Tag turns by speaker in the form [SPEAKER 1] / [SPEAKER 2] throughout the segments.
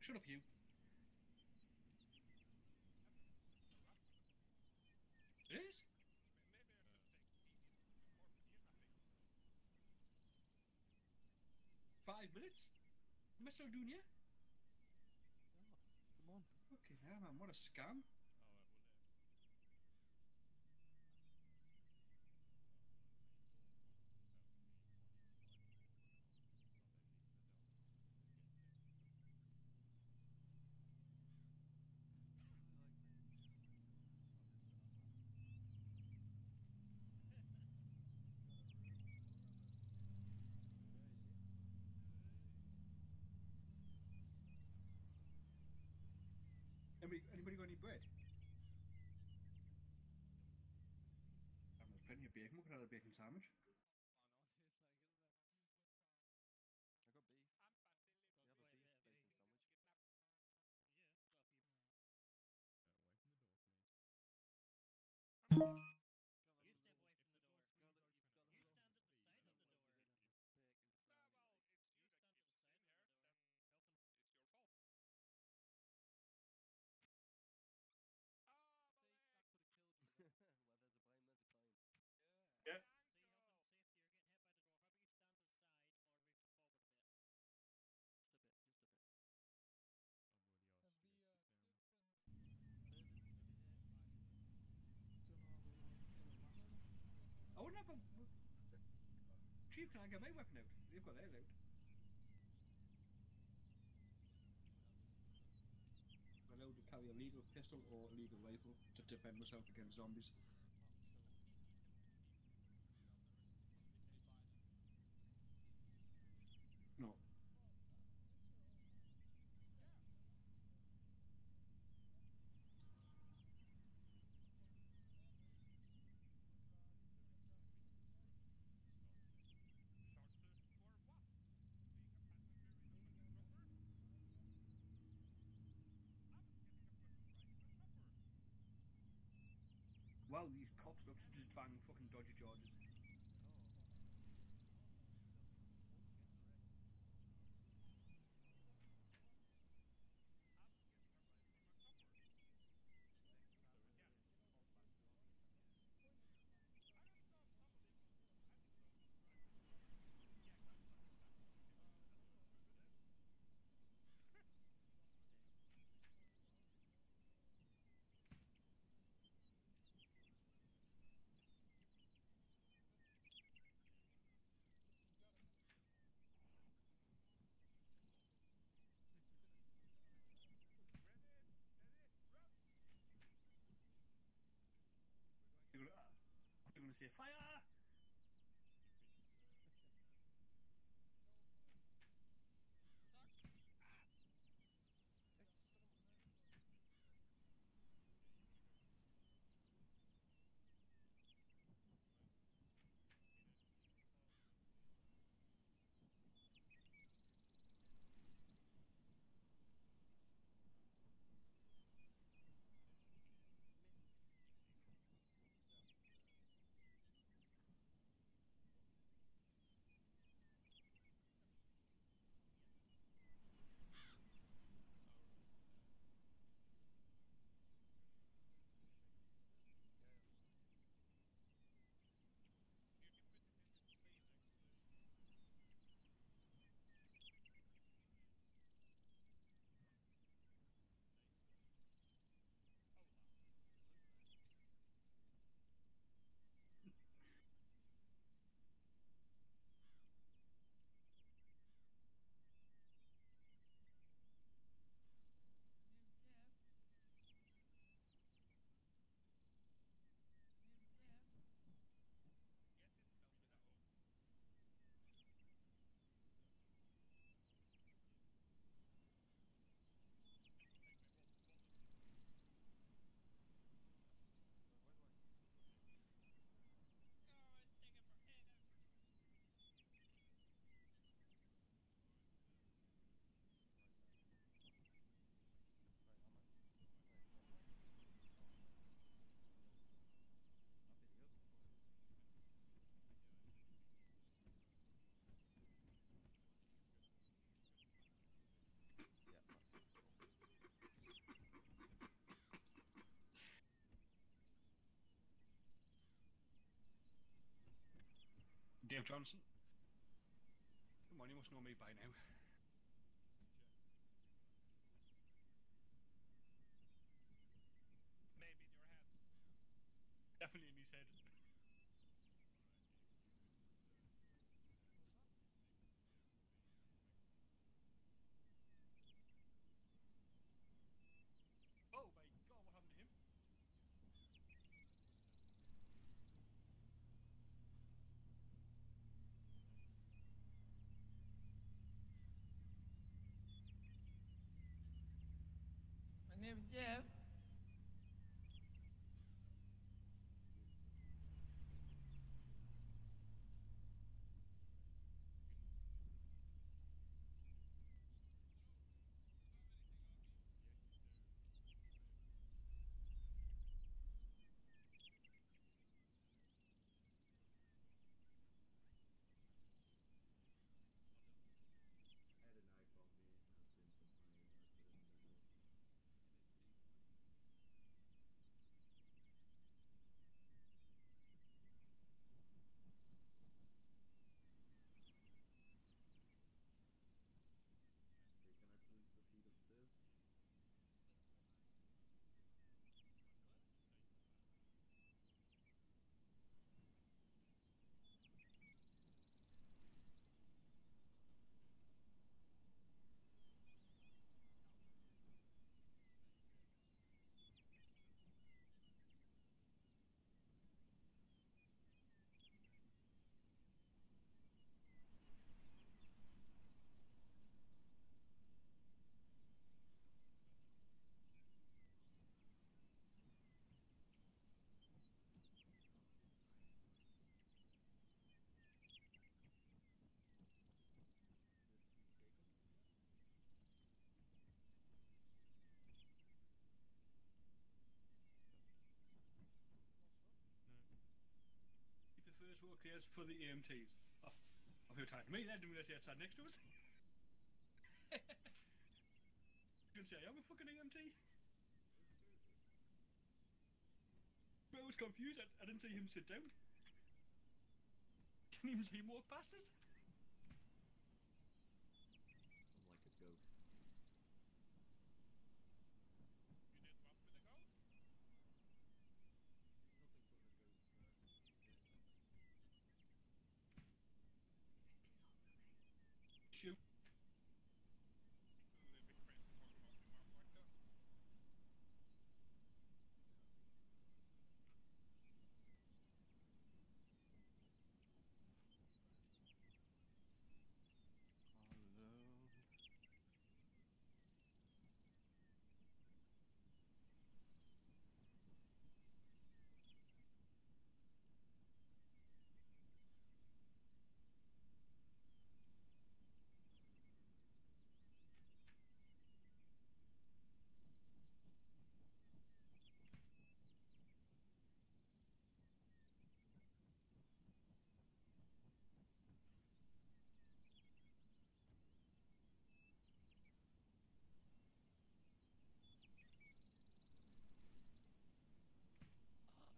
[SPEAKER 1] Shut up, you. It is? 5 minutes? Am I still doing you?
[SPEAKER 2] Oh, come on.
[SPEAKER 1] Okay, there, man. What a scam. Anybody got any bread? There's plenty of bacon. We could have a bacon sandwich.
[SPEAKER 2] I got beef. You have a beef bacon sandwich.
[SPEAKER 3] You step away from the door. You stand at the side of the door.
[SPEAKER 2] Bacon sandwich.
[SPEAKER 3] You stand to the side of the door. Open.
[SPEAKER 2] Where there's a blame, there's a crime.
[SPEAKER 1] Yeah.
[SPEAKER 3] See health and safety. You're getting hit by the door. How about you stand to the side or move forward a bit?
[SPEAKER 2] Just a bit, just a bit.
[SPEAKER 1] I wouldn't have a. Chief, can I get my weapon out? They've got theirs out. I'm allowed to carry a legal pistol or a legal rifle to defend myself against zombies. No. Well, these cops look to just bang fucking dodgy charges. They're gonna say fire! Dave Johnson. Come on, you must know me by now.
[SPEAKER 3] Maybe in your head.
[SPEAKER 1] Definitely in his head. Oh my god, what happened to him?
[SPEAKER 4] My name is Jeff.
[SPEAKER 2] I had a knife on me. I've been some high and I put it in the house. Okay, can I please proceed upstairs? Is this taken?
[SPEAKER 1] He prefers work clears for the EMTs. Oh, I'm who talking to me then, didn't realize he had sat next to us. Couldn't say I'm a fucking EMT. But I was confused. I didn't see him sit down. Didn't even see him walk past us.
[SPEAKER 2] I'm like a ghost.
[SPEAKER 3] You did what with the ghost?
[SPEAKER 2] Nothing but a ghost, sir. Yeah.
[SPEAKER 1] Shoot.
[SPEAKER 3] A little bit crazy talking about your mouth like that.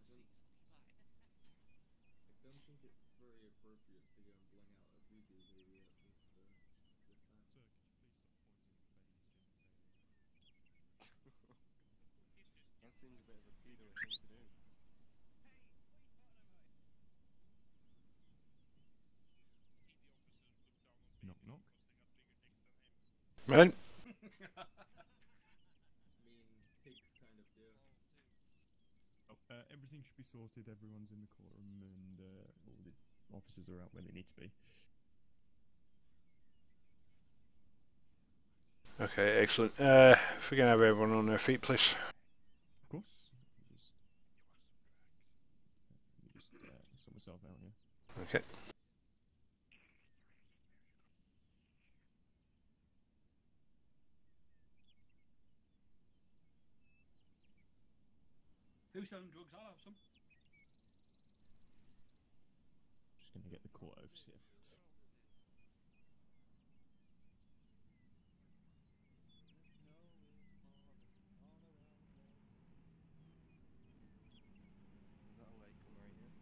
[SPEAKER 2] Hello.
[SPEAKER 4] Oh,
[SPEAKER 2] I
[SPEAKER 4] the
[SPEAKER 2] don't,
[SPEAKER 4] seats will be fine.
[SPEAKER 2] I don't think it's very appropriate to go and bling out a voodoo baby at this time.
[SPEAKER 5] Sir, could you please stop pointing at baby's genitalia?
[SPEAKER 3] He's just
[SPEAKER 2] That
[SPEAKER 3] cute.
[SPEAKER 2] seems a bit of a
[SPEAKER 3] Hey,
[SPEAKER 2] pedo thing to do.
[SPEAKER 3] what are you talking about? He, the officer, looked down on
[SPEAKER 5] Knock,
[SPEAKER 3] babies
[SPEAKER 5] knock.
[SPEAKER 3] because they got bigger dicks than him.
[SPEAKER 6] Man,
[SPEAKER 2] I mean, pigs kind of do.
[SPEAKER 4] Balls too.
[SPEAKER 5] Oh, everything should be sorted. Everyone's in the courtroom, and all the officers are out where they need to be.
[SPEAKER 6] okay, excellent. If we can have everyone on their feet, please.
[SPEAKER 5] Of course. Let me just sort myself out here.
[SPEAKER 6] Okay.
[SPEAKER 1] Who's selling drugs? I'll have some.
[SPEAKER 5] Just going to get the court oaths here.
[SPEAKER 2] The snow is falling all around the place. Is that a lake on right here?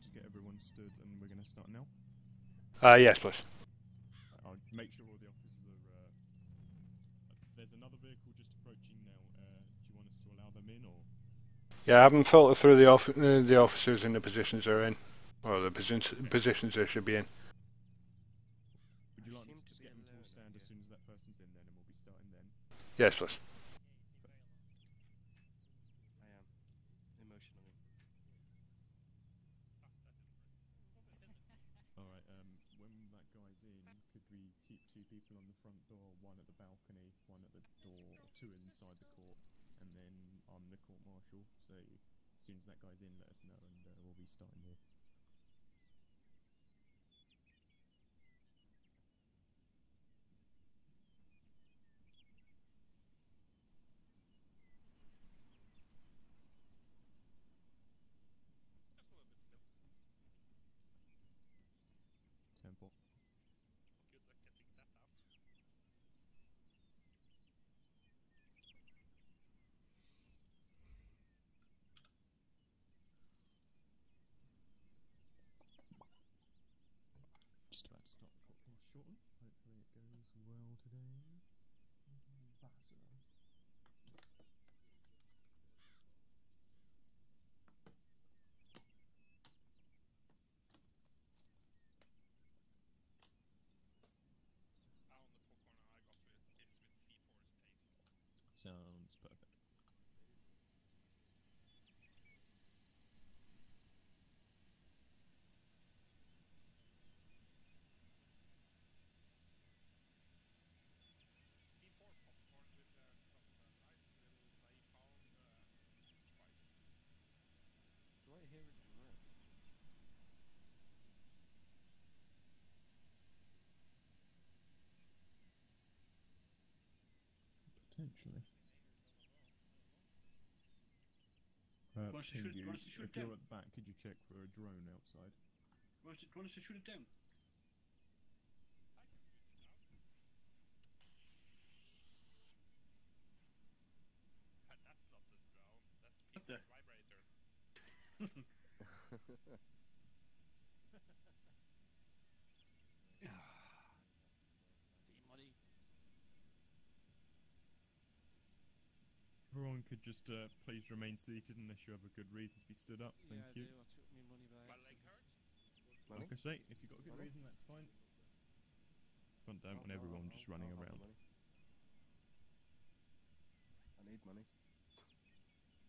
[SPEAKER 5] to get everyone stood, and we're going to start now.
[SPEAKER 6] Yes, please.
[SPEAKER 5] I'll make sure all the officers are. There's another vehicle just approaching now. Do you want us to allow them in, or?
[SPEAKER 6] Yeah, have them filter through the officers in the positions they're in, or the positions they should be in.
[SPEAKER 5] Would you like me to just get them to all stand as soon as that person's in, then, and we'll be starting then?
[SPEAKER 6] Yes, please.
[SPEAKER 7] I am. Emotionally.
[SPEAKER 5] Alright, when that guy's in, could we keep 2 people on the front door, 1 at the balcony, 1 at the door, 2 inside the court, and then I'm the court marshal, so as soon as that guy's in, let us know, and we'll be starting here. Temple.
[SPEAKER 1] Good luck getting that out.
[SPEAKER 5] Just about to start the court case shortly. Hopefully it goes well today. Bassera.
[SPEAKER 1] I own the popcorn I got with his with C4's taste.
[SPEAKER 5] Sounds perfect.
[SPEAKER 1] C4 popcorn with some nice little napalm spice.
[SPEAKER 7] Do I hear a drone?
[SPEAKER 5] Potentially.
[SPEAKER 1] Want us to shoot-
[SPEAKER 5] Pingu,
[SPEAKER 1] want us to shoot
[SPEAKER 5] if you're
[SPEAKER 1] down?
[SPEAKER 5] at the back, could you check for a drone outside?
[SPEAKER 1] Want us to shoot it down? That's not the drone. That's
[SPEAKER 2] the?
[SPEAKER 1] Peter's vibrator.
[SPEAKER 4] Money.
[SPEAKER 5] Everyone could just please remain seated unless you have a good reason to be stood up. Thank you.
[SPEAKER 3] I took me money by
[SPEAKER 1] My leg
[SPEAKER 3] accident.
[SPEAKER 1] hurts.
[SPEAKER 7] Money?
[SPEAKER 5] Like I say, if you've got a good
[SPEAKER 7] Money?
[SPEAKER 5] reason, that's fine. But don't want
[SPEAKER 7] I'll-
[SPEAKER 5] everyone
[SPEAKER 7] I'll-
[SPEAKER 5] just running
[SPEAKER 7] I'll have
[SPEAKER 5] around.
[SPEAKER 7] the money. I need money.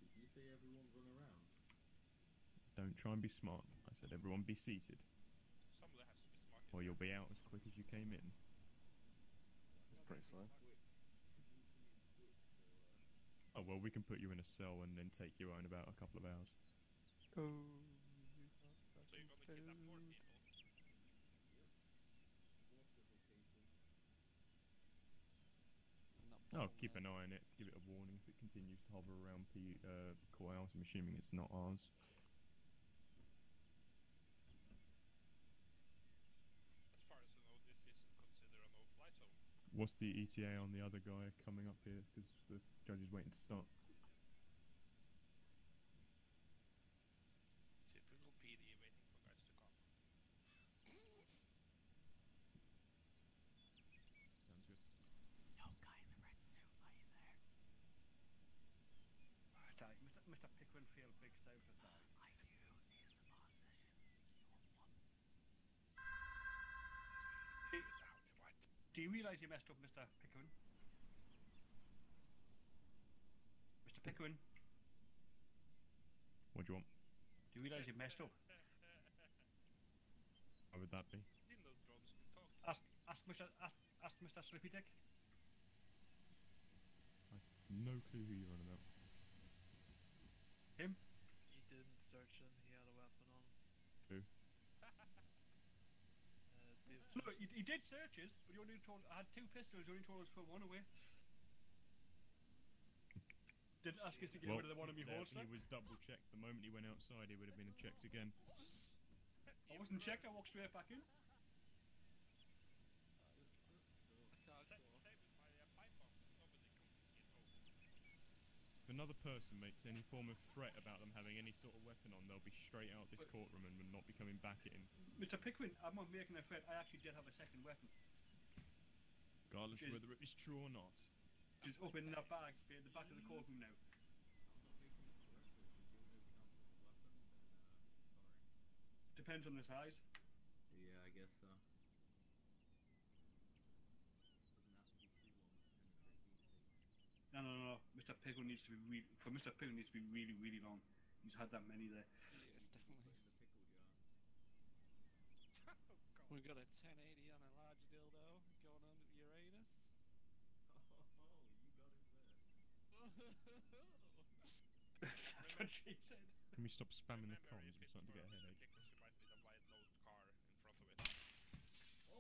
[SPEAKER 2] Did you say everyone run around?
[SPEAKER 5] Don't try and be smart. I said everyone be seated,
[SPEAKER 1] Somebody has to be smart.
[SPEAKER 5] or you'll be out as quick as you came in.
[SPEAKER 7] It's pretty slow.
[SPEAKER 5] Oh well, we can put you in a cell and then take you out in about a couple of hours.
[SPEAKER 1] So you're gonna kidnap more people.
[SPEAKER 5] Oh, keep an eye on it. Give it a warning if it continues to hover around the courthouse. I'm assuming it's not ours.
[SPEAKER 1] As far as I know, this is considered a no-fly zone.
[SPEAKER 5] What's the ETA on the other guy coming up here? Because the judge is waiting to start.
[SPEAKER 1] Typical PD waiting for guys to come.
[SPEAKER 5] Sounds good.
[SPEAKER 4] Young guy in the red suit, are you there?
[SPEAKER 1] Mr. Pickwick feel big style for time.
[SPEAKER 4] I do. Is the boss sessions.
[SPEAKER 1] Do you realise you messed up, Mr. Pickwick? Mr. Pickwick,
[SPEAKER 5] What do you want?
[SPEAKER 1] do you realise you messed up?
[SPEAKER 5] How would that be?
[SPEAKER 1] Didn't those drones talk? Ask Mr. Slippy Dick.
[SPEAKER 5] No clue who you're on about.
[SPEAKER 1] Him?
[SPEAKER 3] He didn't search him, he had a weapon on him.
[SPEAKER 5] Who?
[SPEAKER 1] Look, he did searches, but you only told I had 2 pistols. You only told us to put 1 away. Didn't ask us to get rid of the one in my holster.
[SPEAKER 5] He was double checked. The moment he went outside, he would have been checked again.
[SPEAKER 1] I wasn't checked. I walked straight back in.
[SPEAKER 3] Taikoo.
[SPEAKER 1] Same with my pipe bomb. Nobody confiscated those.
[SPEAKER 5] For another person makes any form of threat about them having any sort of weapon on, they'll be straight out this courtroom and will not be coming back in.
[SPEAKER 1] Mr. Pickwick, I'm not making a threat. I actually did have a second weapon.
[SPEAKER 5] Regardless of whether it is true or not.
[SPEAKER 1] Just up in that bag at the back of the courtroom now. Depends on the size.
[SPEAKER 2] Yeah, I guess so.
[SPEAKER 1] No. Mr. Pickle needs to be Mr. Pickle needs to be really, really long. He's had that many there.
[SPEAKER 7] Yes, definitely. We've got a 1080 on a large dildo going on with Uranus.
[SPEAKER 1] That's what she said.
[SPEAKER 5] Can we stop spamming the comms? We're starting to get a headache.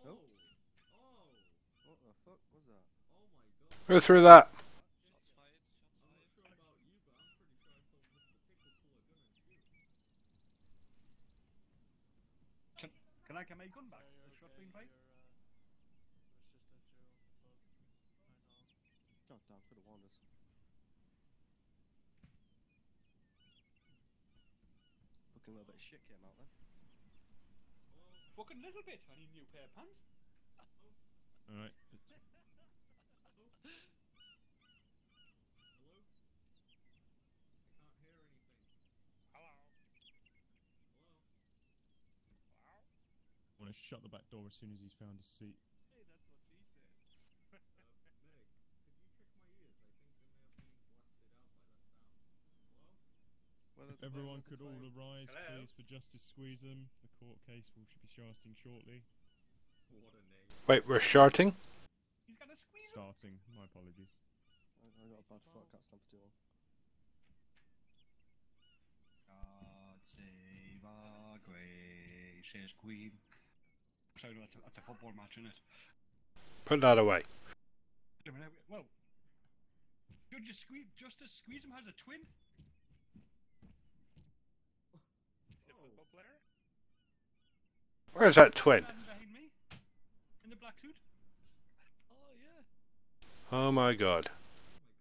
[SPEAKER 2] Oh!
[SPEAKER 7] What the fuck was that?
[SPEAKER 2] Oh my god.
[SPEAKER 6] Go through that.
[SPEAKER 7] Shots fired.
[SPEAKER 2] I'm not sure about you, but I'm pretty sure I saw Mr. Pickle pull a gun and shoot.
[SPEAKER 1] Can I get my gun back? The shot's been fired?
[SPEAKER 7] God damn, could have warned us. Fucking little bit of shit came out then.
[SPEAKER 1] Fucking little bit. I need a new pair of pants.
[SPEAKER 5] Alright.
[SPEAKER 2] Hello? I can't hear anything.
[SPEAKER 3] Hello.
[SPEAKER 2] Hello?
[SPEAKER 5] I want to shut the back door as soon as he's found his seat.
[SPEAKER 7] Hey, that's what she said.
[SPEAKER 2] Medic, could you check my ears? I think they may have been blasted out by that sound. Hello?
[SPEAKER 7] Well,
[SPEAKER 5] If everyone could all arise,
[SPEAKER 1] Hello?
[SPEAKER 5] please, for Justice Squeezem. The court case will should be starting shortly.
[SPEAKER 2] What a name.
[SPEAKER 6] Wait, we're starting?
[SPEAKER 1] He's got a squeeze.
[SPEAKER 5] Starting. My apologies.
[SPEAKER 7] I got a bad foot, can't stand for too long.
[SPEAKER 1] God save our gracious queen. Sorry, no, that's a football match, isn't it?
[SPEAKER 6] Put that away.
[SPEAKER 1] Well, Justice Squeezem has a twin.
[SPEAKER 3] Is he a football player?
[SPEAKER 6] Where's that twin?
[SPEAKER 1] Standing behind me, in the black suit.
[SPEAKER 7] Oh, yeah.
[SPEAKER 6] Oh my god.
[SPEAKER 2] Oh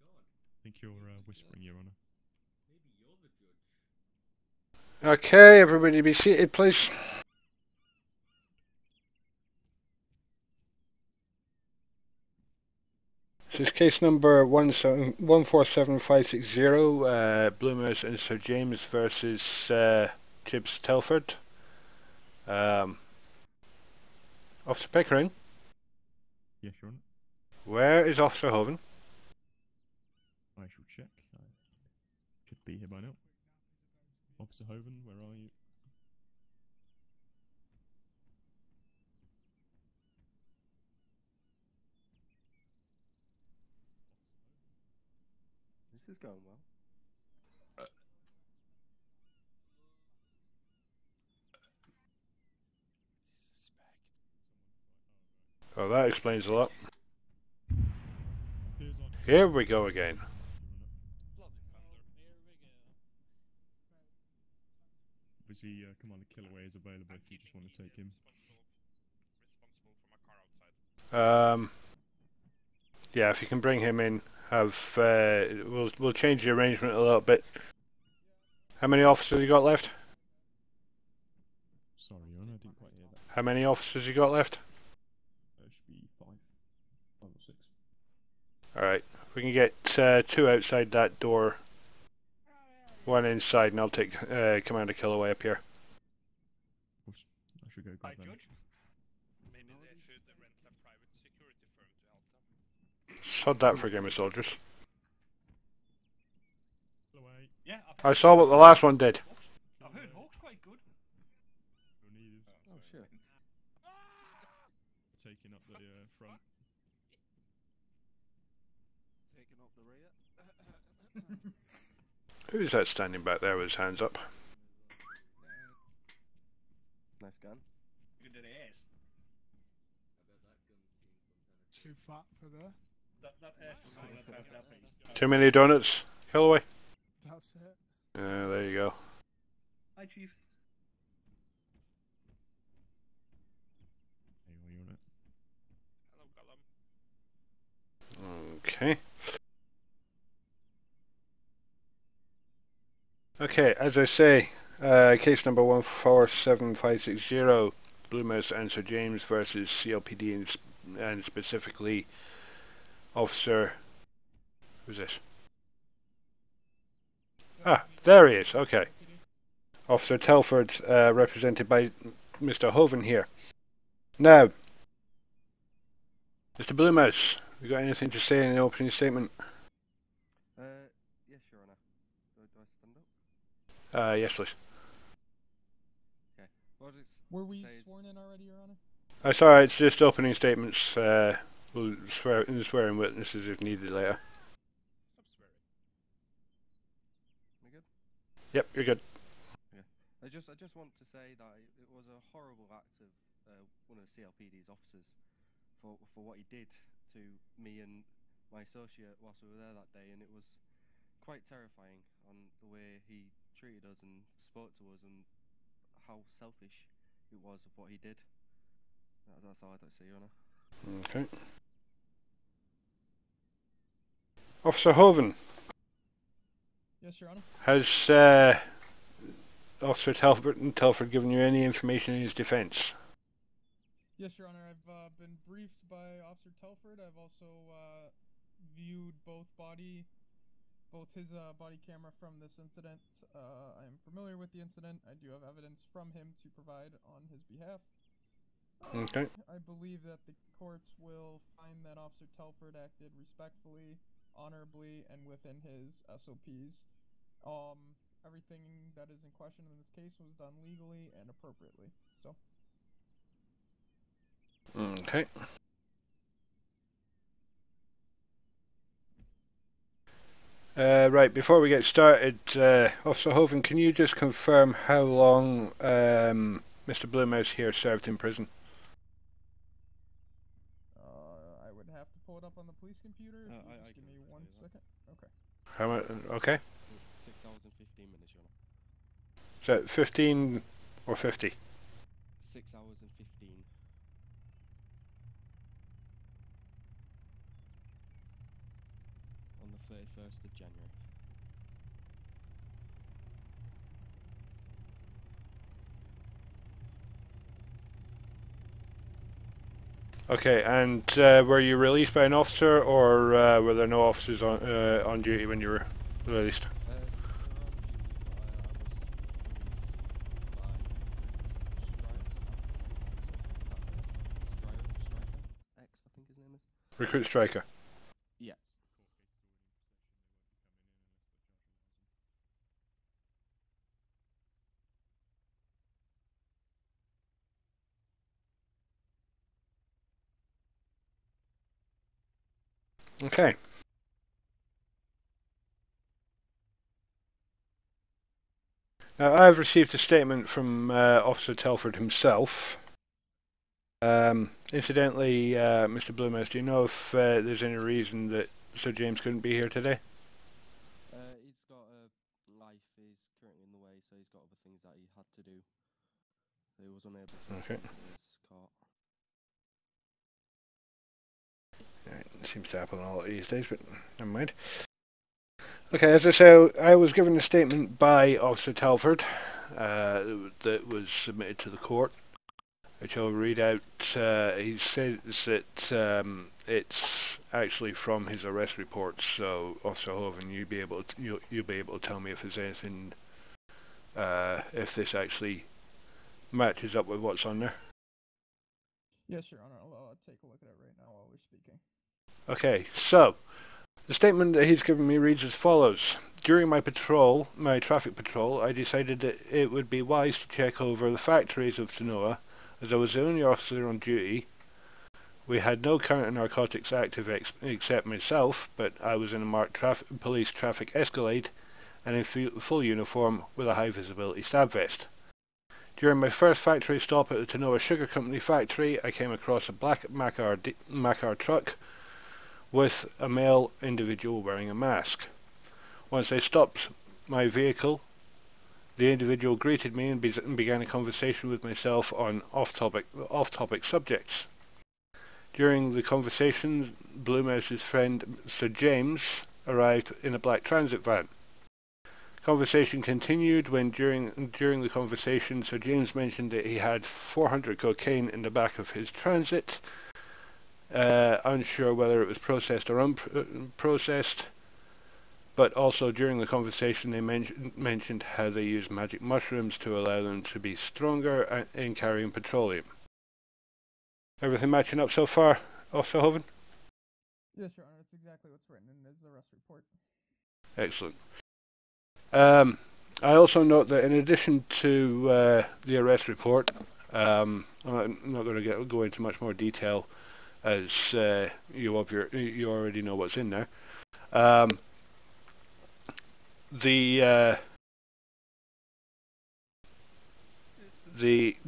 [SPEAKER 2] my god.
[SPEAKER 5] I think you're whispering, Your Honour.
[SPEAKER 2] Maybe you're the judge.
[SPEAKER 6] Okay, everybody be seated, please. This is case number 147560, Bloomers and Sir James versus Tibbs Telford. Officer Pickering,
[SPEAKER 5] Yes, Your Honour.
[SPEAKER 6] where is Officer Hoven?
[SPEAKER 5] I shall check. I should be here by now. Officer Hoven, where are you?
[SPEAKER 7] This is going well.
[SPEAKER 6] Oh, that explains a lot.
[SPEAKER 5] Appears on.
[SPEAKER 6] Here we go again.
[SPEAKER 5] Your Honour.
[SPEAKER 7] Bloody thunder.
[SPEAKER 3] Here we go.
[SPEAKER 5] Obviously, Commander Killaway is available if you just want to take him.
[SPEAKER 3] Responsible for my car outside.
[SPEAKER 6] Yeah, if you can bring him in, we'll change the arrangement a little bit. How many officers you got left?
[SPEAKER 5] Sorry, Your Honour, I didn't quite hear that.
[SPEAKER 6] How many officers you got left?
[SPEAKER 5] Should be 5 or 6.
[SPEAKER 6] Alright, if we can get 2 outside that door, 1 inside, and I'll take Commander Killaway up here.
[SPEAKER 5] Of course, I should go
[SPEAKER 1] By
[SPEAKER 5] grab them.
[SPEAKER 1] judge.
[SPEAKER 3] Maybe they should rent a private security firm to help them.
[SPEAKER 6] Sod that for Game of Soldiers.
[SPEAKER 5] Killaway,
[SPEAKER 1] Yeah,
[SPEAKER 6] I saw what the last one did.
[SPEAKER 1] I've heard Hawk's quite good.
[SPEAKER 5] you're needed.
[SPEAKER 7] Oh, shit.
[SPEAKER 5] Taking up the front.
[SPEAKER 7] Taking up the rear.
[SPEAKER 6] Who's that standing back there with his hands up?
[SPEAKER 7] Nice gun.
[SPEAKER 1] Look at the ass.
[SPEAKER 2] I bet that gun seen some
[SPEAKER 8] Too fat for there.
[SPEAKER 1] That ass is not that big.
[SPEAKER 6] Too many donuts, Killaway?
[SPEAKER 8] That's it.
[SPEAKER 6] There you go.
[SPEAKER 1] Hi, Chief.
[SPEAKER 5] Hey, while you're on it.
[SPEAKER 3] Hello, Gollum.
[SPEAKER 6] Okay. Okay, as I say, case number 147560, Blue Mouse and Sir James versus CLPD and specifically Officer. Who's this? Ah, there he is. Okay. Officer Telford, represented by Mr. Hoven here. Now, Mr. Blue Mouse, you got anything to say in the opening statement?
[SPEAKER 9] Yes, Your Honour. Do I stand up?
[SPEAKER 6] Yes, please.
[SPEAKER 9] Okay. What it's
[SPEAKER 2] Were we
[SPEAKER 9] say is-
[SPEAKER 2] sworn in already, Your Honor?
[SPEAKER 6] It's alright, it's just opening statements. We'll swear in witnesses if needed later.
[SPEAKER 1] Stop swearing.
[SPEAKER 9] We good?
[SPEAKER 6] Yep, you're good.
[SPEAKER 9] I just want to say that it was a horrible act of one of the CLPD's officers for what he did to me and my associate whilst we were there that day, and it was quite terrifying on the way he treated us and spoke to us and how selfish it was of what he did. That's all I'd like to say, Your Honour.
[SPEAKER 6] Okay. Officer Hoven,
[SPEAKER 2] Yes, Your Honor.
[SPEAKER 6] has Officer Telford given you any information in his defence?
[SPEAKER 2] Yes, Your Honor. I've been briefed by Officer Telford. I've also viewed both his body camera from this incident. I am familiar with the incident. I do have evidence from him to provide on his behalf.
[SPEAKER 6] Okay.
[SPEAKER 2] I believe that the courts will find that Officer Telford acted respectfully, honorably, and within his SOPs. Everything that is in question in this case was done legally and appropriately. So.
[SPEAKER 6] Okay. Right, before we get started, Officer Hoven, can you just confirm how long Mr. Blue Mouse here served in prison?
[SPEAKER 2] I would have to pull it up on the police computer. If you
[SPEAKER 9] I
[SPEAKER 2] just give
[SPEAKER 9] can
[SPEAKER 2] me
[SPEAKER 9] tell
[SPEAKER 2] 1
[SPEAKER 9] you that.
[SPEAKER 2] second. Okay.
[SPEAKER 6] How much? Okay.
[SPEAKER 9] 6 hours and 15 minutes, Your Honour.
[SPEAKER 6] So 15 or 50?
[SPEAKER 9] 6 hours and 15. On the 31st of January.
[SPEAKER 6] Okay, and were you released by an officer, or were there no officers on duty when you were released?
[SPEAKER 9] They were on duty, but I was released by Striker X, I think his name is.
[SPEAKER 6] Recruit Striker.
[SPEAKER 9] Yeah.
[SPEAKER 6] Okay. Now, I've received a statement from Officer Telford himself. Incidentally, Mr. Blue Mouse, do you know if there's any reason that Sir James couldn't be here today?
[SPEAKER 9] He's got a life is currently in the way, so he's got other things that he had to do. So he was unable to
[SPEAKER 6] Okay.
[SPEAKER 9] attend today's court.
[SPEAKER 6] It seems to happen a lot these days, but never mind. Okay, as I say, I was given a statement by Officer Telford that was submitted to the court, which I'll read out. He says that it's actually from his arrest report. So, Officer Hoven, you'll be able to tell me if there's anything, if this actually matches up with what's on there.
[SPEAKER 2] Yes, Your Honor. I'll take a look at it right now while we're speaking.
[SPEAKER 6] Okay, so the statement that he's given me reads as follows. During my traffic patrol, I decided that it would be wise to check over the factories of Tanoa, as I was the only officer on duty. We had no counter-narcotics active except myself, but I was in a marked police traffic escalade and in full uniform with a high-visibility stab vest. During my first factory stop at the Tanoa Sugar Company factory, I came across a black Macar truck with a male individual wearing a mask. Once I stopped my vehicle, the individual greeted me and began a conversation with myself on off-topic subjects. During the conversation, Blue Mouse's friend Sir James arrived in a black transit van. Conversation continued when during the conversation, Sir James mentioned that he had 400 cocaine in the back of his transit, unsure whether it was processed or unprocessed. But also during the conversation, they mentioned how they use magic mushrooms to allow them to be stronger in carrying petroleum. Everything matching up so far, Officer Hoven?
[SPEAKER 2] Yes, Your Honor. It's exactly what's written in his arrest report.
[SPEAKER 6] Excellent. I also note that in addition to the arrest report, I'm not going to go into much more detail as you already know what's in there. The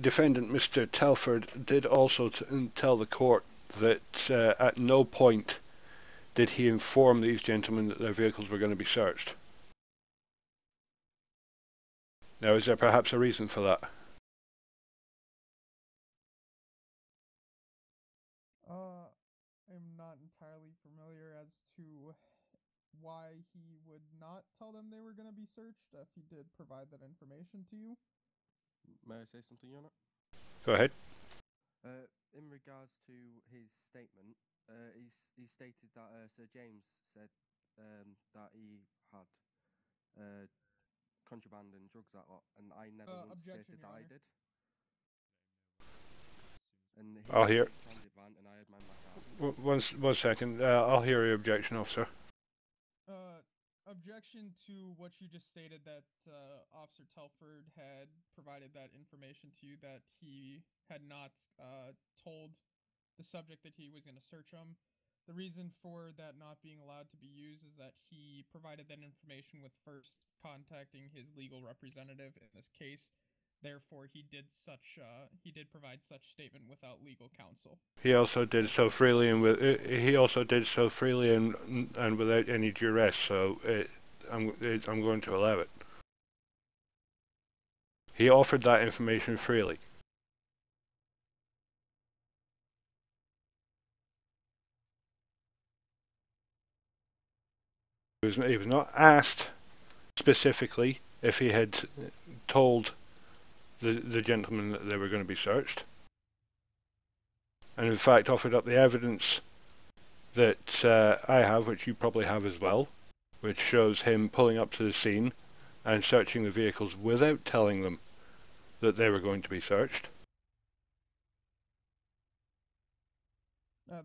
[SPEAKER 6] defendant, Mr. Telford, did also tell the court that at no point did he inform these gentlemen that their vehicles were going to be searched. Now, is there perhaps a reason for that?
[SPEAKER 2] I'm not entirely familiar as to why he would not tell them they were going to be searched if he did provide that information to you.
[SPEAKER 9] May I say something, Your Honor?
[SPEAKER 6] Go ahead.
[SPEAKER 9] In regards to his statement, he stated that Sir James said that he had contraband and drugs that lot, and I never once
[SPEAKER 2] Objection,
[SPEAKER 9] stated
[SPEAKER 2] Your
[SPEAKER 9] that I
[SPEAKER 2] Honor.
[SPEAKER 9] did. And he
[SPEAKER 6] I'll
[SPEAKER 9] had
[SPEAKER 6] hear.
[SPEAKER 9] his transit van, and I had mine in my car.
[SPEAKER 6] One second. I'll hear your objection, officer.
[SPEAKER 2] Objection to what you just stated, that Officer Telford had provided that information to you, that he had not told the subject that he was going to search him. The reason for that not being allowed to be used is that he provided that information with first contacting his legal representative in this case. Therefore, he did provide such statement without legal counsel.
[SPEAKER 6] He also did so freely and without any duress. So I'm going to allow it. He offered that information freely. He was not asked specifically if he had told the gentleman that they were going to be searched, and in fact offered up the evidence that I have, which you probably have as well, which shows him pulling up to the scene and searching the vehicles without telling them that they were going to be searched.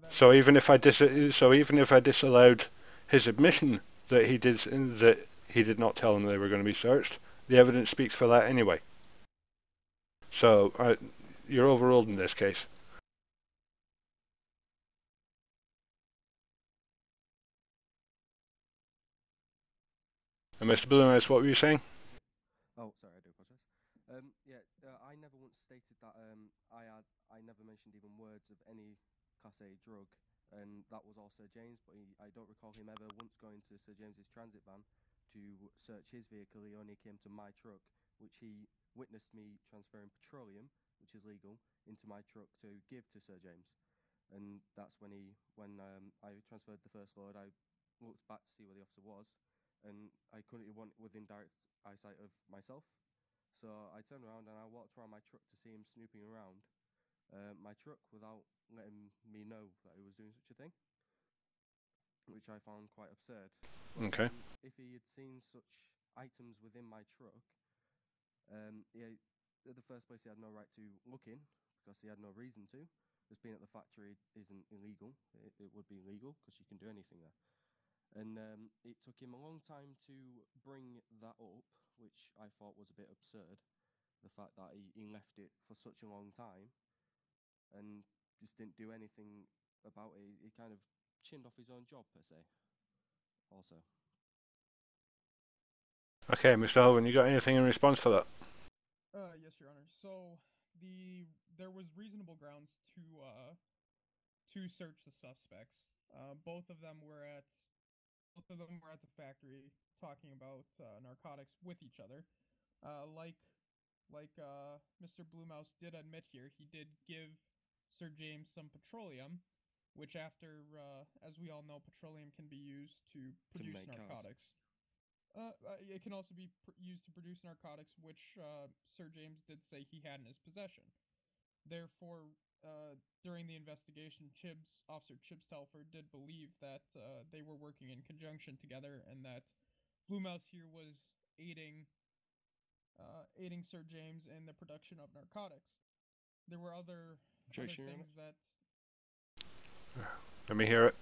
[SPEAKER 6] So even if I disallowed his admission that he did not tell them they were going to be searched, the evidence speaks for that anyway. So you're overruled in this case. And Mr. Blumenhouse, what were you saying?
[SPEAKER 9] Oh, sorry, I do apologise. I never once stated that I never mentioned even words of any Class A drug, and that was all Sir James. But I don't recall him ever once going to Sir James's transit van to search his vehicle. He only came to my truck, which he witnessed me transferring petroleum, which is legal, into my truck to give to Sir James. And that's when I transferred the first load, I looked back to see where the officer was, and I couldn't. He wasn't within direct eyesight of myself. So I turned around and I walked around my truck to see him snooping around my truck without letting me know that he was doing such a thing, which I found quite absurd. But
[SPEAKER 6] Okay.
[SPEAKER 9] if he had seen such items within my truck, at the first place he had no right to look in because he had no reason to. Just being at the factory isn't illegal. It would be illegal because you can do anything there. And it took him a long time to bring that up, which I thought was a bit absurd. The fact that he left it for such a long time and just didn't do anything about it. He kind of chinned off his own job, per se, also.
[SPEAKER 6] Okay, Mr. Hoven, you got anything in response for that?
[SPEAKER 2] Yes, Your Honor. So there was reasonable grounds to search the suspects. Both of them were at the factory talking about narcotics with each other. Like Mr. Bluemouse did admit here, he did give Sir James some petroleum, which as we all know, petroleum can be used to produce
[SPEAKER 9] make cars.
[SPEAKER 2] narcotics. It can also be used to produce narcotics, which Sir James did say he had in his possession. Therefore, during the investigation, Officer Chibbs Telford did believe that they were working in conjunction together, and that Blue Mouse here was aiding Sir James in the production of narcotics. There were other
[SPEAKER 9] Objection, Your
[SPEAKER 2] things that.
[SPEAKER 6] Let me hear it.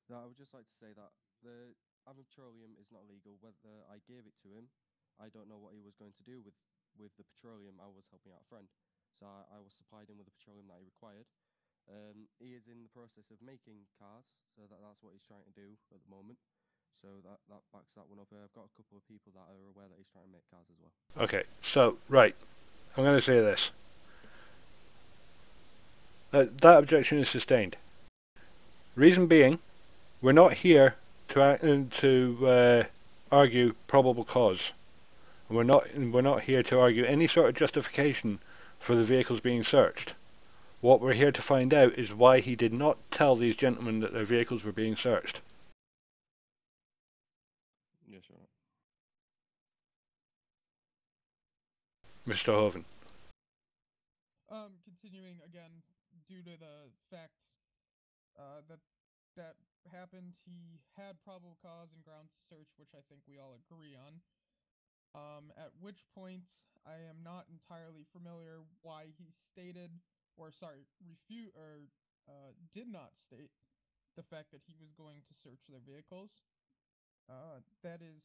[SPEAKER 9] No, I would just like to say that the petroleum is not illegal. Whether I gave it to him, I don't know what he was going to do with the petroleum. I was helping out a friend, so I was supplied him with the petroleum that he required. He is in the process of making cars, so that's what he's trying to do at the moment. So that backs that one up. I've got a couple of people that are aware that he's trying to make cars as well.
[SPEAKER 6] Okay, so, right. I'm going to say this. That objection is sustained. Reason being, we're not here to argue probable cause. We're not here to argue any sort of justification for the vehicles being searched. What we're here to find out is why he did not tell these gentlemen that their vehicles were being searched.
[SPEAKER 9] Yes, Your Honor.
[SPEAKER 6] Mr. Hoven.
[SPEAKER 2] Continuing again, due to the fact that happened, he had probable cause and grounds to search, which I think we all agree on. At which point, I am not entirely familiar why he stated, or sorry, did not state the fact that he was going to search their vehicles. That is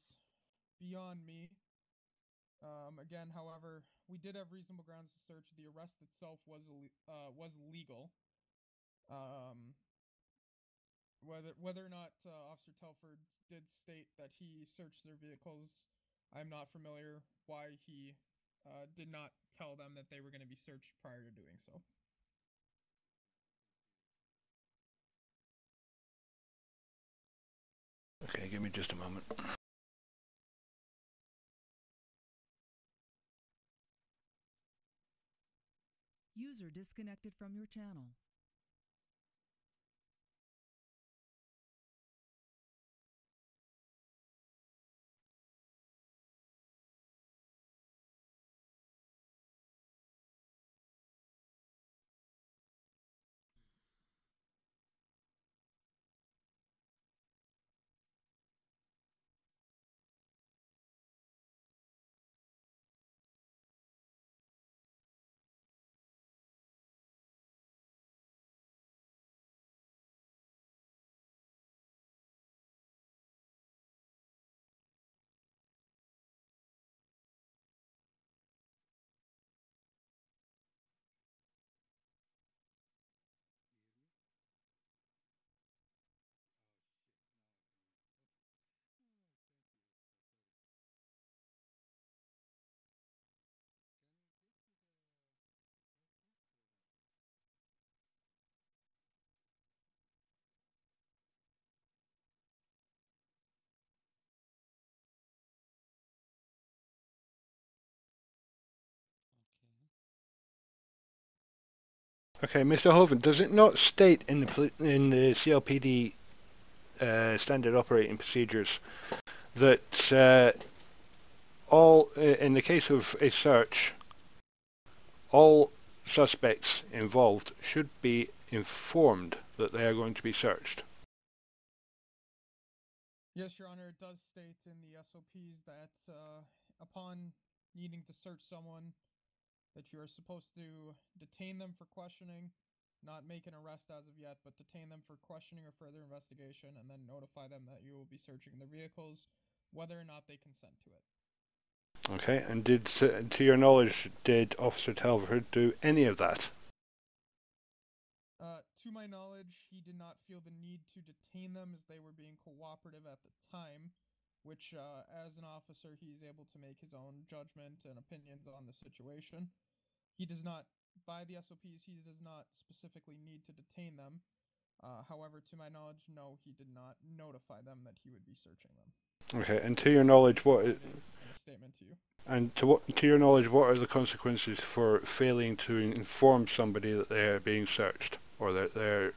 [SPEAKER 2] beyond me. Again, however, we did have reasonable grounds to search. The arrest itself was legal. Whether or not Officer Telford did state that he searched their vehicles, I'm not familiar why he did not tell them that they were going to be searched prior to doing so.
[SPEAKER 6] Okay, give me just a moment.
[SPEAKER 10] User disconnected from your channel.
[SPEAKER 6] Okay, Mr. Hoven, does it not state in the CLPD standard operating procedures that in the case of a search, all suspects involved should be informed that they are going to be searched?
[SPEAKER 2] Yes, Your Honor, it does state in the SOPs that upon needing to search someone, that you are supposed to detain them for questioning, not make an arrest as of yet, but detain them for questioning or further investigation, and then notify them that you will be searching their vehicles, whether or not they consent to it.
[SPEAKER 6] Okay, and to your knowledge, did Officer Telford do any of that?
[SPEAKER 2] To my knowledge, he did not feel the need to detain them as they were being cooperative at the time, which, as an officer, he is able to make his own judgment and opinions on the situation. He does not, by the SOPs, he does not specifically need to detain them. However, to my knowledge, no, he did not notify them that he would be searching them.
[SPEAKER 6] Okay, and to your knowledge,
[SPEAKER 2] In a statement to you.
[SPEAKER 6] And to your knowledge, what are the consequences for failing to inform somebody that they are being searched, or that their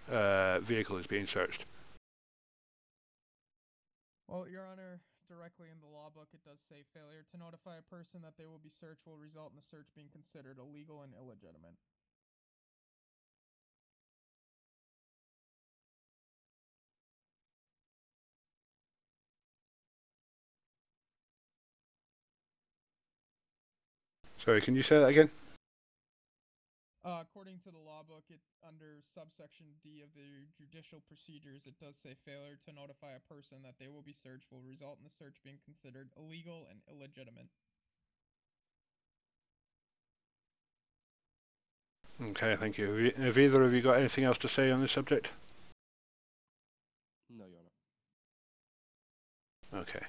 [SPEAKER 6] vehicle is being searched?
[SPEAKER 2] Well, Your Honor, directly in the law book, it does say failure to notify a person that they will be searched will result in the search being considered illegal and illegitimate.
[SPEAKER 6] Sorry, can you say that again?
[SPEAKER 2] According to the law book, it under subsection D of the judicial procedures, it does say failure to notify a person that they will be searched will result in the search being considered illegal and illegitimate.
[SPEAKER 6] Okay, thank you. Have either of you got anything else to say on this subject?
[SPEAKER 9] No, Your Honor.
[SPEAKER 6] Okay.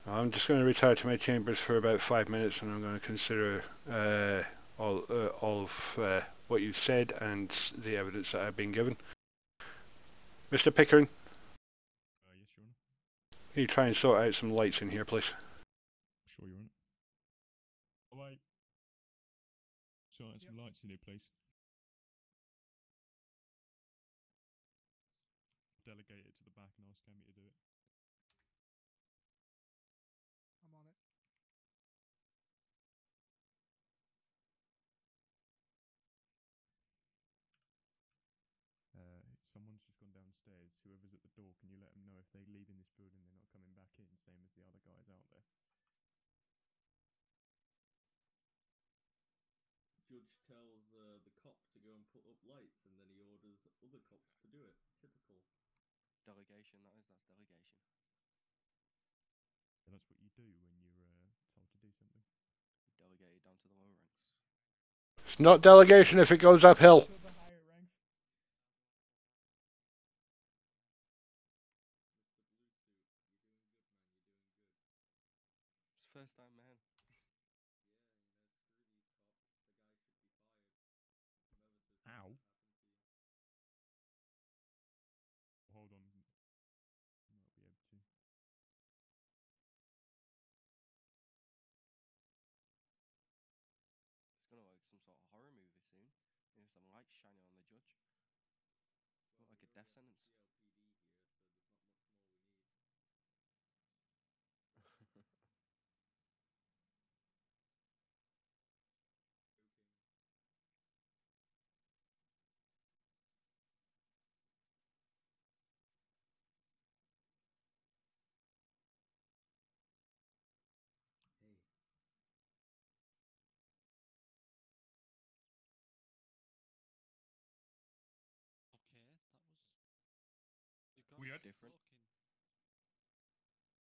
[SPEAKER 6] I'm just going to retire to my chambers for about 5 minutes, and I'm going to consider all of what you've said and the evidence that I've been given. Mr. Pickering,
[SPEAKER 5] Yes, Your Honor.
[SPEAKER 6] can you try and sort out some lights in here, please?
[SPEAKER 5] Sure, Your Honor. Oh, wait. Sort out some lights in here, please. Delegate it to the back and ask Cammy to do it.
[SPEAKER 8] I'm on it.
[SPEAKER 5] Someone's just gone downstairs. Whoever's at the door, can you let them know if they leave in this building, they're not coming back in, same as the other guys out there?
[SPEAKER 11] Judge tells the cop to go and put up lights, and then he orders other cops to do it. Typical.
[SPEAKER 9] Delegation, that's delegation.
[SPEAKER 5] So that's what you do when you're told to do something.
[SPEAKER 9] You delegate it down to the lower ranks.
[SPEAKER 6] It's not delegation if it goes uphill.
[SPEAKER 2] To the higher ranks.
[SPEAKER 9] It's first time, man.
[SPEAKER 5] Ow. Hold on. Might be able to.
[SPEAKER 9] It's gonna look like some sort of horror movie soon. You know, some lights shining on the judge. Look like a death sentence.
[SPEAKER 11] Hey.
[SPEAKER 7] Okay, that was. You got
[SPEAKER 5] Weird.
[SPEAKER 9] Different.
[SPEAKER 7] talking.
[SPEAKER 12] Oh,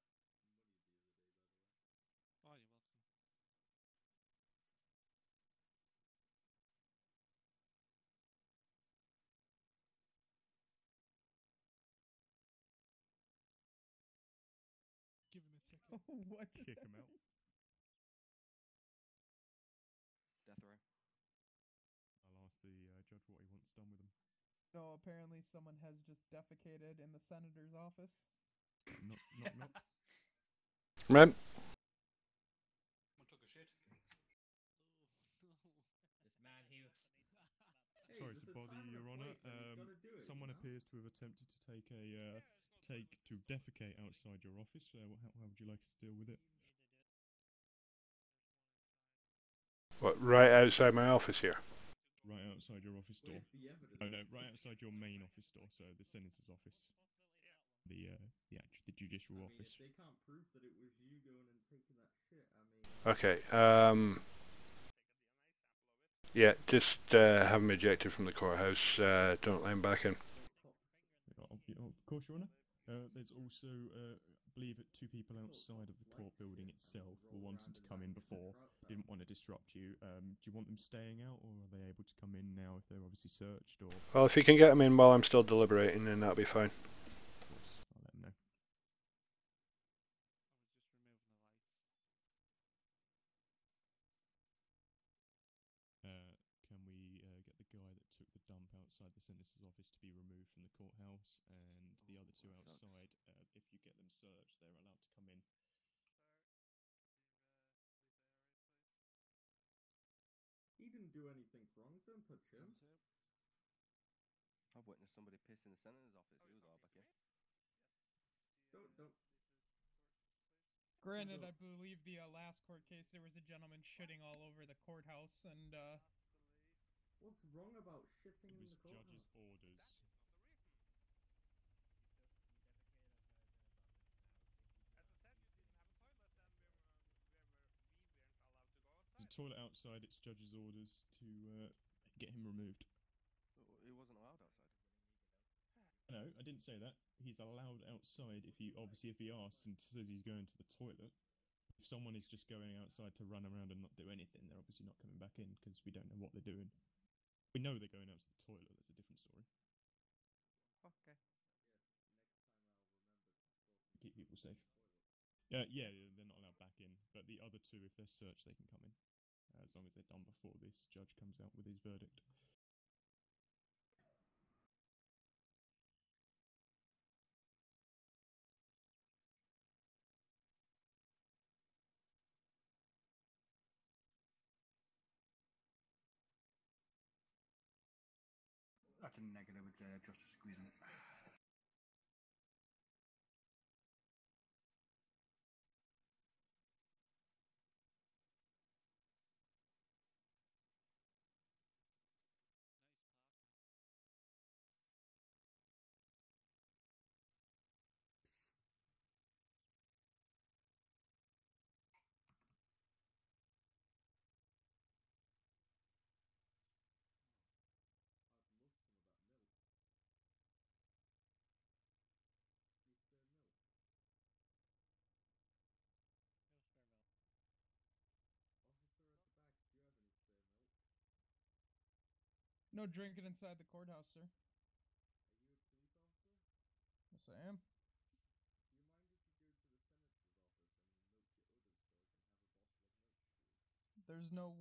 [SPEAKER 12] I did fall asleep. We're having a break.
[SPEAKER 7] Hello. Oh, you're welcome.
[SPEAKER 8] Give him a ticket.
[SPEAKER 2] What?
[SPEAKER 5] Kick him out.
[SPEAKER 9] Death row.
[SPEAKER 5] I'll ask the judge what he wants done with him.
[SPEAKER 2] No, apparently someone has just defecated in the senator's office.
[SPEAKER 5] Knock, knock, knock.
[SPEAKER 6] Ma'am?
[SPEAKER 1] Someone took a shit.
[SPEAKER 7] Oh, no.
[SPEAKER 3] This man here.
[SPEAKER 11] Hey,
[SPEAKER 5] Sorry
[SPEAKER 11] there's
[SPEAKER 5] to
[SPEAKER 11] a
[SPEAKER 5] bother
[SPEAKER 11] time
[SPEAKER 5] you,
[SPEAKER 11] and
[SPEAKER 5] Your
[SPEAKER 11] a
[SPEAKER 5] Honour.
[SPEAKER 11] place, and he's gotta do it,
[SPEAKER 5] Someone
[SPEAKER 11] you know?
[SPEAKER 5] appears to have attempted to take to defecate outside your office. How would you like us to deal with it?
[SPEAKER 6] What, right outside my office here?
[SPEAKER 5] Right outside your office door.
[SPEAKER 11] Where's the evidence?
[SPEAKER 5] Oh no, right outside your main office door. So the senator's office, the judicial
[SPEAKER 11] I mean,
[SPEAKER 5] office.
[SPEAKER 11] if they can't prove that it was you going and taking that shit, I mean...
[SPEAKER 6] Okay, yeah, just have him ejected from the courthouse. Don't let him back in.
[SPEAKER 11] Cops.
[SPEAKER 5] Of course, Your Honour. There's also believe that two people outside of the court building itself were wanting to come in before. They didn't want to disrupt you. Do you want them staying out, or are they able to come in now if they're obviously searched? Or
[SPEAKER 6] Well, if you can get them in while I'm still deliberating, then that'll be fine.
[SPEAKER 5] of course, I'll let them know. Can we get the guy that took the dump outside the senator's office to be removed from the courthouse, and the other two outside, if you get them searched, they're allowed to come in.
[SPEAKER 11] He didn't do anything wrong. Don't touch him.
[SPEAKER 9] I've witnessed somebody piss in the senator's office. He was allowed back in.
[SPEAKER 11] Don't.
[SPEAKER 2] Granted, I believe the last court case there was a gentleman shitting all over the courthouse, and
[SPEAKER 11] What's wrong about shitting in the courthouse?
[SPEAKER 5] Judge's orders.
[SPEAKER 12] As I said, you didn't have a toilet, and we weren't allowed to go outside.
[SPEAKER 5] There's a toilet outside. It's judge's orders to get him removed.
[SPEAKER 9] He wasn't allowed outside.
[SPEAKER 5] No, I didn't say that. He's allowed outside if he asks and says he's going to the toilet. If someone is just going outside to run around and not do anything, they're obviously not coming back in because we don't know what they're doing. We know they're going out to the toilet. That's a different story.
[SPEAKER 9] Okay.
[SPEAKER 5] Keep people safe. Yeah, they're not allowed back in. But the other two, if they're searched, they can come in. As long as they're done before this judge comes out with his verdict.
[SPEAKER 1] That's a negative with Justice squeezing it.
[SPEAKER 2] no drinking inside the courthouse, sir.
[SPEAKER 11] Are you a police officer?
[SPEAKER 2] Yes, I am.
[SPEAKER 11] Do you mind if you go to the senator's office and note your orders so I can have a bottle of milk, please?
[SPEAKER 2] There's no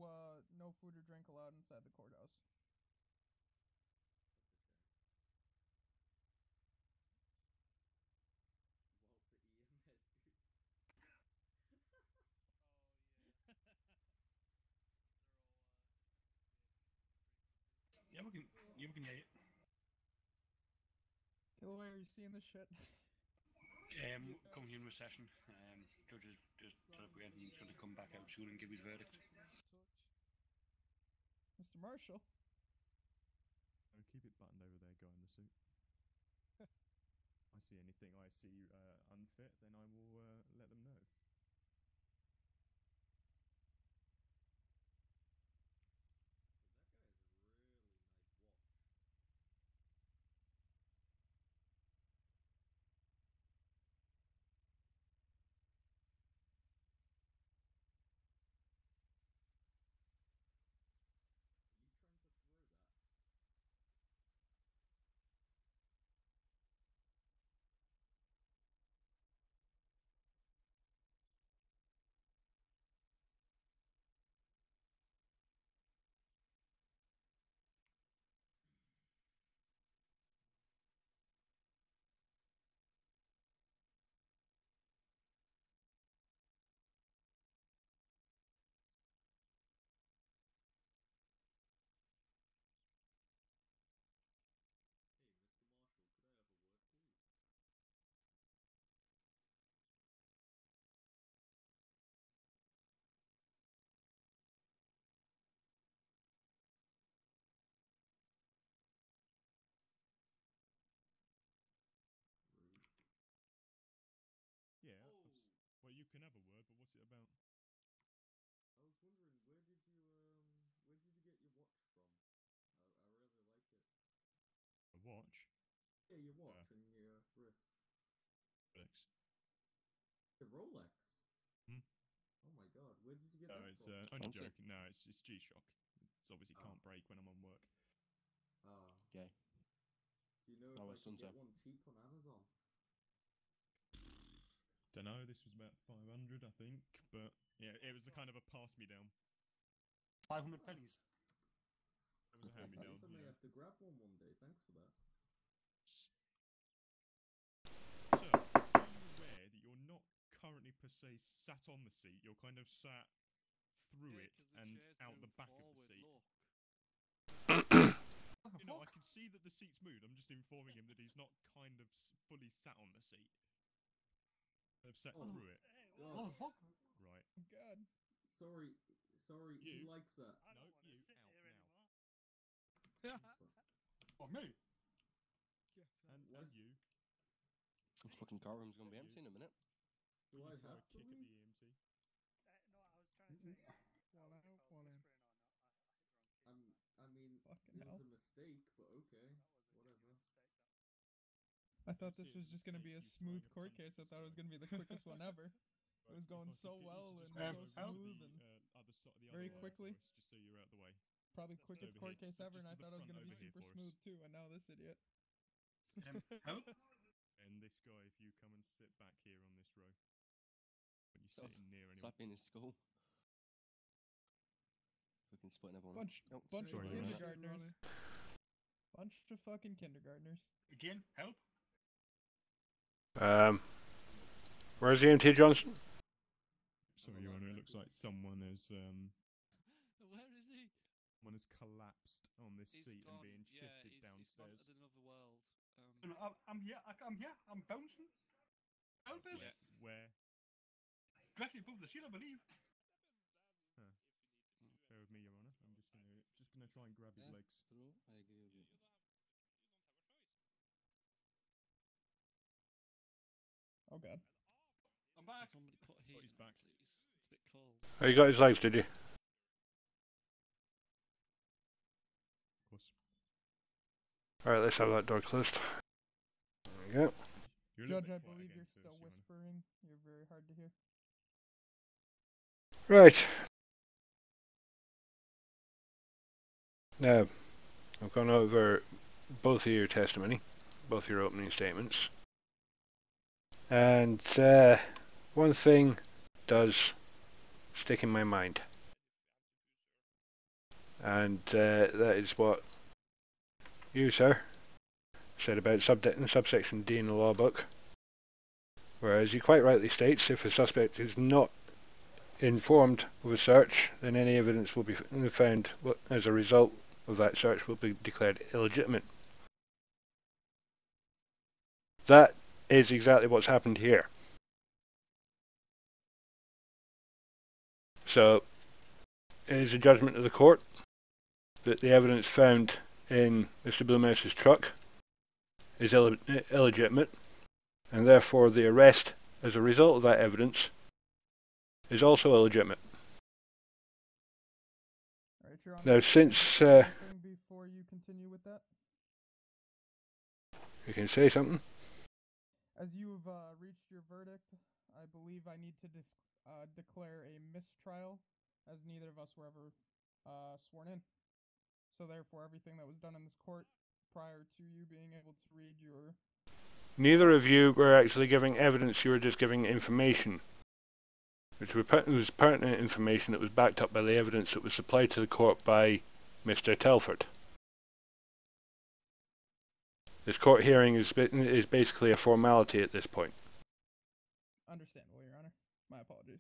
[SPEAKER 2] food or drink allowed inside the courthouse.
[SPEAKER 11] That's a shame. Walter EMS, dude.
[SPEAKER 1] Yeah, we can hear you.
[SPEAKER 2] Why are you seeing this shit?
[SPEAKER 1] Coming in with session. Judge is just deliberating. He's going to come back out soon and give his verdict.
[SPEAKER 2] Mr. Marshall.
[SPEAKER 5] Keep it buttoned over there, guy in the suit. I see anything I see unfit, then I will let them know. Yeah. Well, you can have a word, but what's it about?
[SPEAKER 11] I was wondering, where did you get your watch from? I really like it.
[SPEAKER 5] A watch?
[SPEAKER 11] Yeah, your watch and your wrist.
[SPEAKER 5] Thanks.
[SPEAKER 11] The Rolex.
[SPEAKER 5] Hmm?
[SPEAKER 11] Oh my god, where did you get
[SPEAKER 5] No,
[SPEAKER 11] that
[SPEAKER 5] it's
[SPEAKER 11] from?
[SPEAKER 5] only
[SPEAKER 9] Fancy.
[SPEAKER 5] joking. No, it's G-Shock. It's obviously
[SPEAKER 11] Oh.
[SPEAKER 5] can't break when I'm on work.
[SPEAKER 11] Ah.
[SPEAKER 9] Okay.
[SPEAKER 11] Do you know if
[SPEAKER 9] Oh,
[SPEAKER 11] I
[SPEAKER 9] it's
[SPEAKER 11] could get
[SPEAKER 9] sunset.
[SPEAKER 11] one cheap on Amazon?
[SPEAKER 5] Don't know. This was about 500, I think, but yeah, it was the kind of a pass me down.
[SPEAKER 1] 500 pennies.
[SPEAKER 5] It was a hand me down.
[SPEAKER 11] Nice, I may have to grab one day. Thanks for that.
[SPEAKER 5] Sir, are you aware that you're not currently per se sat on the seat? You're kind of sat through
[SPEAKER 7] Yeah,
[SPEAKER 5] it
[SPEAKER 7] 'cause the
[SPEAKER 5] and
[SPEAKER 7] chair's
[SPEAKER 5] out the
[SPEAKER 7] moved
[SPEAKER 5] back of the
[SPEAKER 7] forward,
[SPEAKER 5] seat.
[SPEAKER 7] look.
[SPEAKER 5] You know, I can see that the seat's moved. I'm just informing him that he's not kind of fully sat on the seat. I've sat through it.
[SPEAKER 1] Oh, fuck.
[SPEAKER 5] Right.
[SPEAKER 2] God.
[SPEAKER 11] Sorry, he
[SPEAKER 5] You?
[SPEAKER 11] likes that.
[SPEAKER 3] I don't
[SPEAKER 5] No,
[SPEAKER 3] want to
[SPEAKER 5] you
[SPEAKER 3] sit
[SPEAKER 5] out
[SPEAKER 3] here
[SPEAKER 5] now.
[SPEAKER 3] anymore.
[SPEAKER 1] Oh, me.
[SPEAKER 8] Get out.
[SPEAKER 5] And
[SPEAKER 11] What?
[SPEAKER 5] you.
[SPEAKER 9] This fucking car room's gonna be
[SPEAKER 5] You.
[SPEAKER 9] empty in a minute.
[SPEAKER 11] Do
[SPEAKER 5] Will
[SPEAKER 11] I
[SPEAKER 5] you throw
[SPEAKER 11] have
[SPEAKER 5] a
[SPEAKER 11] to
[SPEAKER 5] kick at
[SPEAKER 11] leave?
[SPEAKER 5] the EMT?
[SPEAKER 3] No, I was trying to check if
[SPEAKER 8] One
[SPEAKER 3] if I
[SPEAKER 8] out,
[SPEAKER 3] was
[SPEAKER 8] one in.
[SPEAKER 3] whispering or not. I hit the wrong key.
[SPEAKER 11] I mean,
[SPEAKER 2] Fucking
[SPEAKER 11] it
[SPEAKER 2] hell.
[SPEAKER 11] was a mistake, but okay,
[SPEAKER 3] That was a
[SPEAKER 11] whatever.
[SPEAKER 3] genuine mistake,
[SPEAKER 2] I thought
[SPEAKER 5] Don't
[SPEAKER 2] this
[SPEAKER 5] see it
[SPEAKER 2] was
[SPEAKER 5] as a
[SPEAKER 2] just gonna
[SPEAKER 5] mistake,
[SPEAKER 2] be a
[SPEAKER 5] you
[SPEAKER 2] smooth
[SPEAKER 5] throwing a
[SPEAKER 2] court
[SPEAKER 5] punch
[SPEAKER 2] case.
[SPEAKER 5] at
[SPEAKER 2] I thought it was
[SPEAKER 5] this
[SPEAKER 2] gonna be the quickest one ever. It was going so well and
[SPEAKER 5] Right,
[SPEAKER 2] so
[SPEAKER 5] if I could
[SPEAKER 2] smooth
[SPEAKER 5] get you to
[SPEAKER 2] and
[SPEAKER 5] just move to the
[SPEAKER 2] very
[SPEAKER 5] other
[SPEAKER 2] quickly.
[SPEAKER 5] for us, just so you're out the way.
[SPEAKER 2] probably
[SPEAKER 3] Just
[SPEAKER 2] quickest
[SPEAKER 5] over
[SPEAKER 2] court
[SPEAKER 5] here,
[SPEAKER 2] case
[SPEAKER 5] just
[SPEAKER 2] ever, and I
[SPEAKER 5] to the
[SPEAKER 2] thought it was
[SPEAKER 5] front
[SPEAKER 2] gonna be
[SPEAKER 5] over here
[SPEAKER 2] super
[SPEAKER 5] for us.
[SPEAKER 2] smooth too. And now this idiot.
[SPEAKER 1] Help?
[SPEAKER 5] And this guy, if you come and sit back here on this row. When you
[SPEAKER 9] Oh,
[SPEAKER 5] sitting near
[SPEAKER 9] It's
[SPEAKER 5] anyone.
[SPEAKER 9] like being in school. Fucking splitting everyone
[SPEAKER 2] Bunch
[SPEAKER 9] up. Oh,
[SPEAKER 2] bunch of
[SPEAKER 5] Sorry, Your Honor.
[SPEAKER 2] kindergartners. Bunch of fucking kindergartners.
[SPEAKER 1] Again, help?
[SPEAKER 6] Where's EMT Johnson?
[SPEAKER 5] Sorry, Your Honor. It looks like someone has
[SPEAKER 7] Where is he?
[SPEAKER 5] collapsed on this
[SPEAKER 7] He's
[SPEAKER 5] seat
[SPEAKER 7] gone.
[SPEAKER 5] and being
[SPEAKER 7] Yeah,
[SPEAKER 5] shifted
[SPEAKER 7] he's
[SPEAKER 5] downstairs.
[SPEAKER 7] gone to another world.
[SPEAKER 1] No, I'm here. I'm here. I'm bouncing. Help us.
[SPEAKER 5] Where?
[SPEAKER 1] Directly above the seal, I believe.
[SPEAKER 5] Huh. Bear with me, Your Honor. I'm just gonna try and grab his legs.
[SPEAKER 9] True, I agree with you.
[SPEAKER 2] Oh god.
[SPEAKER 1] I'm back.
[SPEAKER 7] Somebody put heat
[SPEAKER 5] he's
[SPEAKER 7] on,
[SPEAKER 5] back.
[SPEAKER 7] please. It's a bit cold.
[SPEAKER 6] Oh, you got his legs, did you?
[SPEAKER 5] Of course.
[SPEAKER 6] Alright, let's have that door closed. There we go.
[SPEAKER 5] You're a little
[SPEAKER 2] Judge, I
[SPEAKER 5] bit quiet
[SPEAKER 2] believe
[SPEAKER 5] again
[SPEAKER 2] you're
[SPEAKER 5] first,
[SPEAKER 2] still
[SPEAKER 5] Your Honor.
[SPEAKER 2] whispering. You're very hard to hear.
[SPEAKER 6] Right. Now, I've gone over both of your testimony, both your opening statements. And one thing does stick in my mind. And that is what you, sir, said about subsection D in the law book. Whereas he quite rightly states if a suspect is not informed of a search, then any evidence will be found as a result of that search will be declared illegitimate. That is exactly what's happened here. So, it is a judgment of the court that the evidence found in Mr. Bluemouse's truck is illegitimate, and therefore the arrest as a result of that evidence is also illegitimate.
[SPEAKER 2] Alright, Your Honor.
[SPEAKER 6] Now, since
[SPEAKER 2] Anything before you continue with that?
[SPEAKER 6] you can say something.
[SPEAKER 2] As you've reached your verdict, I believe I need to declare a mistrial, as neither of us were ever sworn in. So therefore, everything that was done in this court prior to you being able to read your...
[SPEAKER 6] Neither of you were actually giving evidence, you were just giving information. Which was pertinent information that was backed up by the evidence that was supplied to the court by Mr. Telford. This court hearing is basically a formality at this point.
[SPEAKER 2] Understandable, Your Honor. My apologies.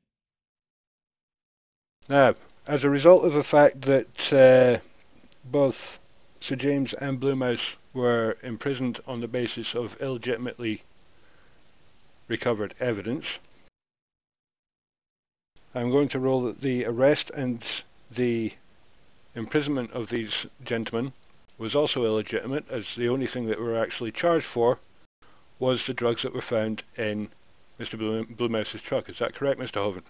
[SPEAKER 6] Now, as a result of the fact that both Sir James and Blue Mouse were imprisoned on the basis of illegitimately recovered evidence, I'm going to rule that the arrest and the imprisonment of these gentlemen was also illegitimate, as the only thing that we were actually charged for was the drugs that were found in Mr. Blue Mouse's truck. Is that correct, Mr. Hoven?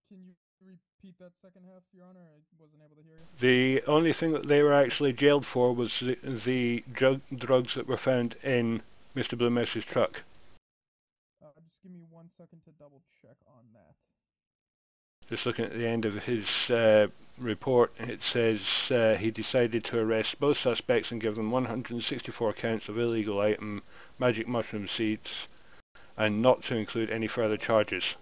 [SPEAKER 2] Can you repeat that second half, Your Honor? I wasn't able to hear you.
[SPEAKER 6] The only thing that they were actually jailed for was the drugs that were found in Mr. Blue Mouse's truck.
[SPEAKER 2] second to double check on that.
[SPEAKER 6] Just looking at the end of his report, it says he decided to arrest both suspects and give them 164 counts of illegal item, magic mushroom seeds, and not to include any further charges.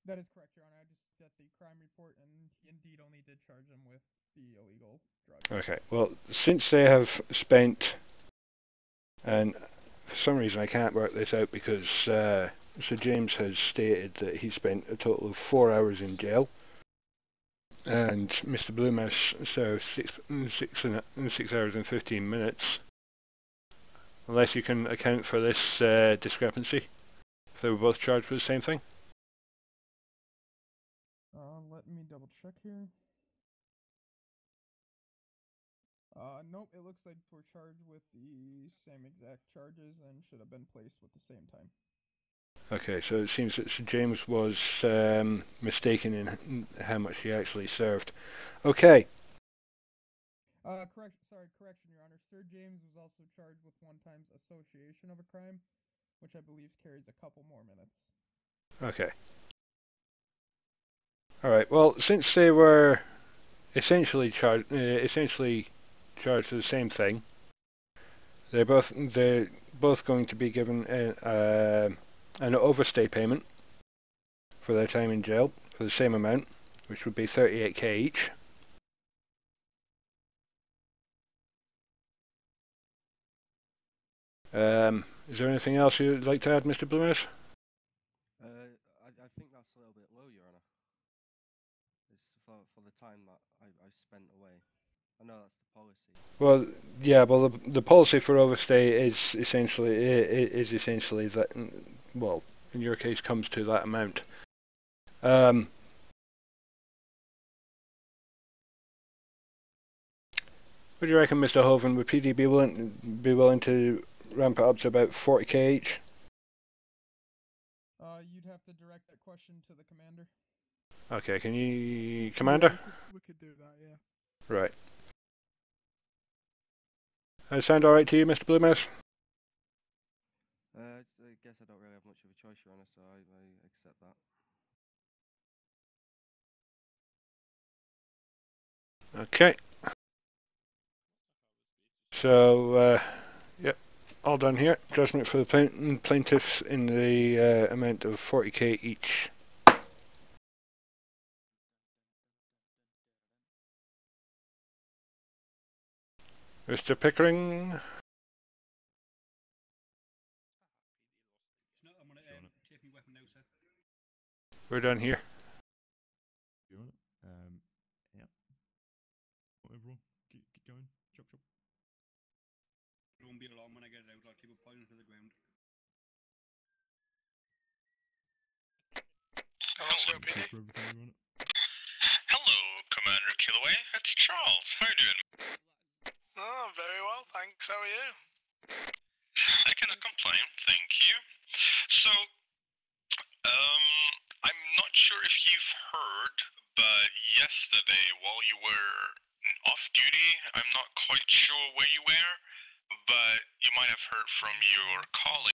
[SPEAKER 2] That is correct, Your Honor. I just got the crime report, and he indeed only did charge them with the illegal drug.
[SPEAKER 6] Okay, well, since they have spent, and for some reason I can't work this out because Sir James has stated that he spent a total of 4 hours in jail, and Mr. Bloomass served 6 hours and 15 minutes, unless you can account for this discrepancy, if they were both charged with the same thing.
[SPEAKER 2] Let me double check here. Nope, it looks like we're charged with the same exact charges and should have been placed with the same time.
[SPEAKER 6] Okay, so it seems that Sir James was mistaken in how much he actually served. Okay.
[SPEAKER 2] Correction, Your Honor. Sir James was also charged with one time's association of a crime, which I believe carries a couple more minutes.
[SPEAKER 6] Okay. All right. Well, since they were essentially charged for the same thing, they're both going to be given an overstay payment for their time in jail for the same amount, which would be 38k each. Is there anything else you'd like to add, Mr. Bloomass?
[SPEAKER 9] I think that's a little bit low, Your Honor. It's for the time that I spent away. I know that's the policy.
[SPEAKER 6] Well, yeah. Well, the policy for overstay is essentially that. Well, in your case, comes to that amount. What do you reckon, Mr. Hoven? Would PD be willing to ramp it up to about 40k each?
[SPEAKER 2] You'd have to direct that question to the commander.
[SPEAKER 6] Okay, can you, Commander?
[SPEAKER 8] Yeah, we could do that, yeah.
[SPEAKER 6] Right. Does that sound alright to you, Mr. Bloomass?
[SPEAKER 9] I guess I don't really have much of a choice, Your Honor, so I accept that.
[SPEAKER 6] Okay. So, yep, all done here. Judgment for the plaintiffs in the amount of 40k each. Mr. Pickering?
[SPEAKER 1] No, I'm gonna take my weapon now, sir.
[SPEAKER 6] We're done here.
[SPEAKER 5] You want it? Yeah. Well, everyone, keep going. Chop, chop.
[SPEAKER 1] Don't be alarmed when I get it out. I'll keep it pointing to the ground.
[SPEAKER 12] Hello,
[SPEAKER 5] Keep for everything you want it.
[SPEAKER 12] Hello, Commander Killaway. It's Charles. How are you doing? Oh, very well, thanks. How are you? I cannot complain, thank you. So, I'm not sure if you've heard, but yesterday while you were off duty, I'm not quite sure where you were, but you might have heard from your colleague.